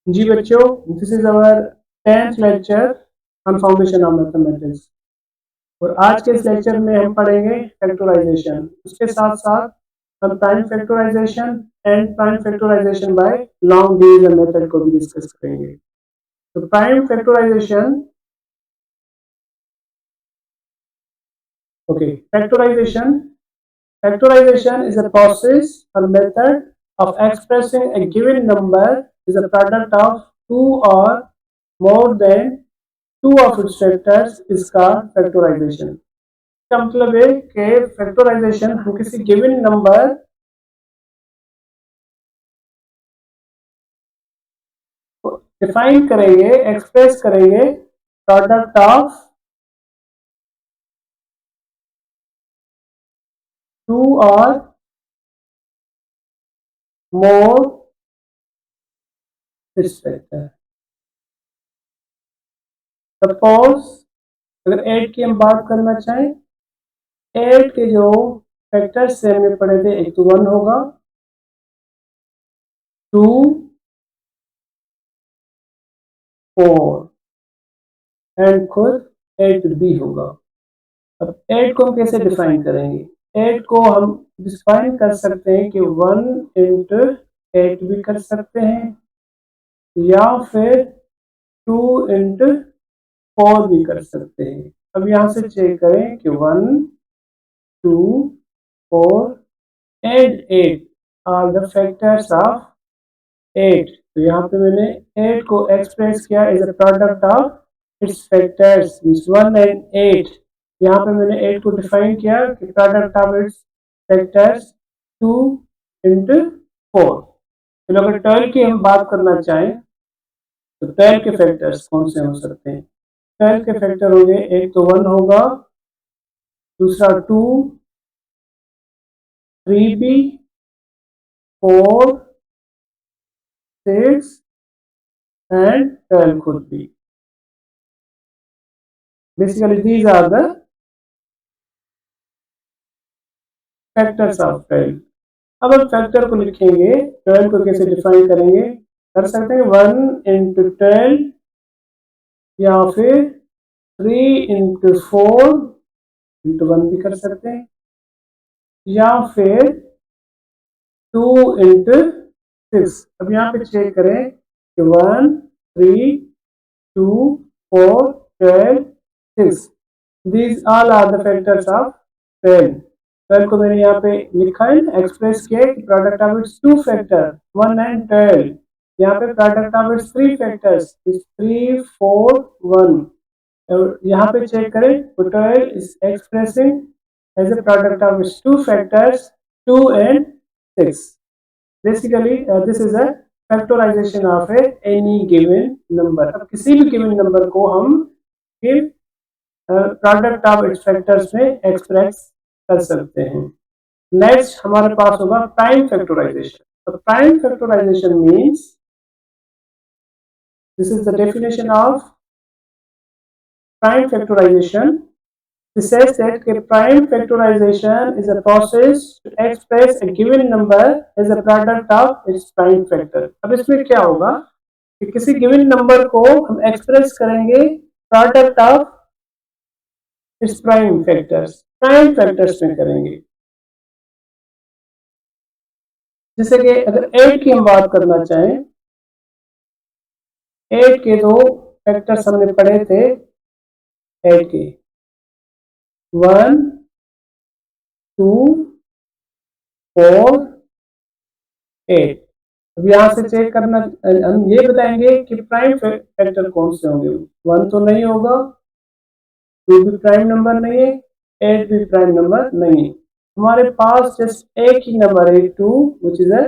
जी बच्चों, this is our 10th lecture on foundation of mathematics और आज के इस लेक्चर में हम पढ़ेंगे फैक्टराइजेशन। उसके साथ साथ हम prime factorisation and prime factorisation by long division method को भी डिस्कस करेंगे। तो prime factorisation, okay, factorization is a process or method of expressing a given number is a product of two or more than two of its factors is called factorization। इसका मतलब है कि factorisation हम किसी given number को define करेंगे, express करेंगे product of to और मोर इट्स फैक्टर। सपोज अगर 8 की हम बात करना चाहें, 8 के जो फैक्टर्स से हमने पढ़े थे, एक तो 1 होगा, 2, 4 एंड खुद 8 भी होगा। अब 8 को हम कैसे डिफाइन करेंगे? 8 को हम डिफाइन कर सकते हैं कि 1 इंटू 8 भी कर सकते हैं या फिर 2 इंटू 4 भी कर सकते हैं। अब यहाँ से चेक करें कि 1, 2, 4 and 8 are the factors of 8। तो यहाँ पे मैंने 8 को एक्सप्रेस किया as a product of its factors, means 1 and 8। यहाँ पे मैंने 8 को डिफाइन किया कि product of its factors 2 into 4। फिर अगर 12 की हम बात करना चाहें तो 12 के फैक्टर्स कौन से हो सकते हैं? 12 के फैक्टर होंगे, एक तो 1 होगा, दूसरा 2, 3b, 4, 6 and 12 could be. Basically these are the factors of 12। अब हम फैक्टर को लिखेंगे, 12 को कैसे डिफाइन करेंगे? कर सकते हैं 1 इंटू 12 या फिर 3 इंटू 4 इंटू 1 भी कर सकते हैं या फिर 2 इंटू 6। अब यहाँ पे चेक करें कि 1, 3, 2, 4, 12, 6, these all are the factors of 12। 12 को मैंने यहाँ पे लिखा है, एक्सप्रेस किया कि product of it's two factor 1 and 12। यहाँ पे product of it's three factors 3, 4, 1। और यहाँ पे चेक करें, 12 is expressing as a product of its two factors 2 and 6। Basically this is a factorization of any given number। अब किसी भी given number को हम फिर प्रोडक्ट ऑफ इट्स फैक्टर्स में एक्सप्रेस कर सकते हैं। नेक्स्ट हमारे पास होगा प्राइम फैक्टराइजेशन। तो prime factorisation means, this is the definition of prime factorisation. It says that prime factorization is a process to express a given number as a product of its prime factor। अब इसमें क्या होगा कि किसी given number को हम express करेंगे product of its prime factors में करेंगे। जैसे कि अगर 8 की हम बात करना चाहें, 8 के दो फैक्टर्स हमने पढ़े थे, 8 के 1, 2, 4, 8। अब यहाँ से चेक करना, हम ये बताएंगे कि प्राइम फैक्टर कौन से होंगे। 1 तो नहीं होगा, 2 भी प्राइम नंबर नहीं है, 8 भी प्राइम नंबर नहीं है। हमारे पास जस्ट एक ही नंबर है 2, which is a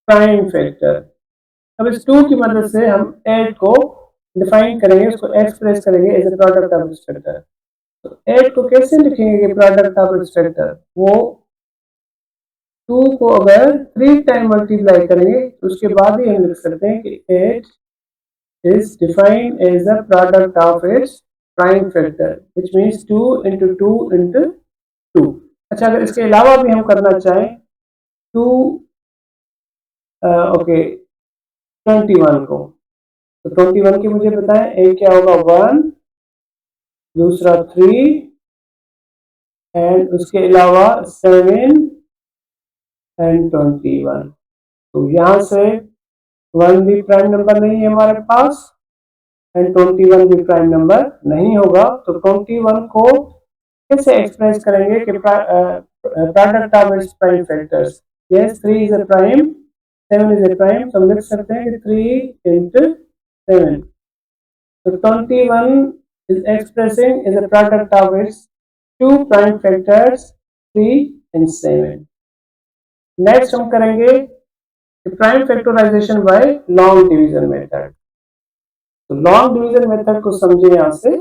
prime factor. अब इस 2 की मदद से हम 8 को डिफाइन करेंगे, उसको एक्सप्रेस करेंगे as a product of its factor. तो 8 को कैसे लिखेंगे प्रोडक्ट ऑफ इट्स फैक्टर? वो 2 को अगर 3 टाइम मल्टीप्लाई करेंगे तो उसके बाद ही हम लिख सकते हैं कि 8 is defined as the product of its prime factor, which means 2 into 2 into 2। अच्छा, अगर इसके अलावा भी हम करना चाहें 2, ओके, 21 को। तो 21 की मुझे बताएं, एक क्या होगा 1, दूसरा 3 एंड उसके अलावा 7 एंड 21। तो यहाँ से 1 भी प्राइम नंबर नहीं है हमारे पास एंड 21 भी प्राइम नंबर नहीं होगा। तो 21 को कैसे एक्सप्रेस करेंगे कि product of its prime factors. Yes 3 is a prime, 7 is a prime, तो हम लिख सकते हैं कि 3 into 7. So 21 is expressing is a product of its two prime factors 3 and 7. Next हम करेंगे prime factorization by long division method. तो long division method को समझे यहाँ से।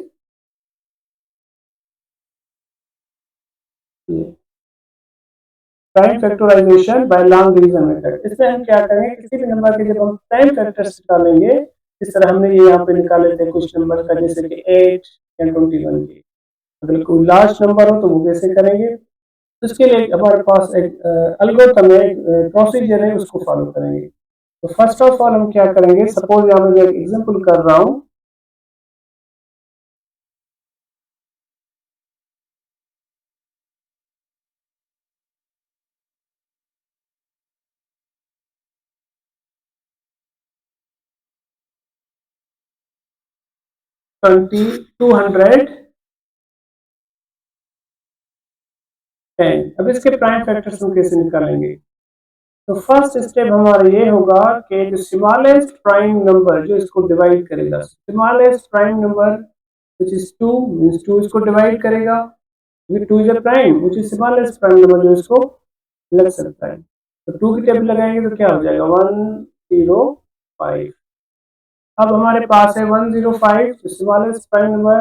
Prime factorisation by long division method. इसमें हम क्या करेंगे, किसी भी नंबर के जब हम प्राइम फैक्टर्स निकालेंगे, इस तरह हमने ये यहाँ पे निकाले थे कुछ नंबर का, जैसे कि 8 या 21 की। अगर कोई लार्ज नंबर हो तो वो कैसे करेंगे, तो उसके लिए हमारे पास एक एल्गोरिथम है, प्रोसीजर है, उसको फॉलो करेंगे। तो फर्स्ट ऑफ ऑल हम क्या करेंगे, सपोज यहाँ मैं एक एग्जांपल कर रहा हूँ। ट्वेंटी 210। अब इसके प्राइम फैक्टर्स हम कैसे निकालेंगे। तो फर्स्ट स्टेप हमारा ये होगा कि जो स्मॉलेस्ट प्राइम नंबर जो इसको डिवाइड करेगा, smallest prime number which is 2 means 2 इसको डिवाइड करेगा, ये 2 is a prime which is smallest prime number जो इसको लग सकता है। तो 2 की टेबल लगाएंगे तो क्या हो जाएगा 105। अब हमारे पास है 105, तो स्मॉलेस्ट प्राइम नंबर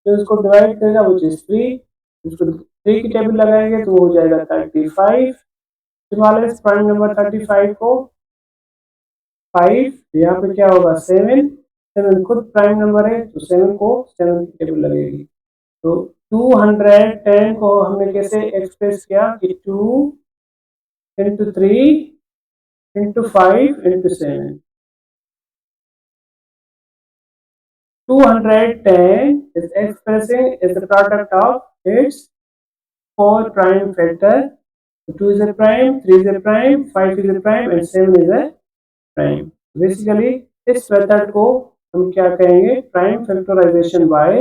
जो इसको डिवाइड करेगा व्हिच इज 3, इसको 3 की टेबल लगाएंगे तो वो हो जाएगा 35। स्मॉलेस्ट प्राइम नंबर 35 को 5, यहाँ पे क्या होगा 7, 7 खुद प्राइम नंबर है तो 7 को 7 की टेबल लगेगी। तो 210 को हमने कैसे एक्सप्रेस किया कि 2 into 3 into 5 into 7। 210 is expressing is the product of its 4 prime factor. 2 is a prime, 3 is a prime, 5 is a prime and 7 is a prime. Basically इस मेथड को हम क्या कहेंगे, prime factorisation by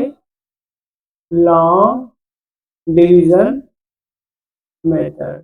long division method.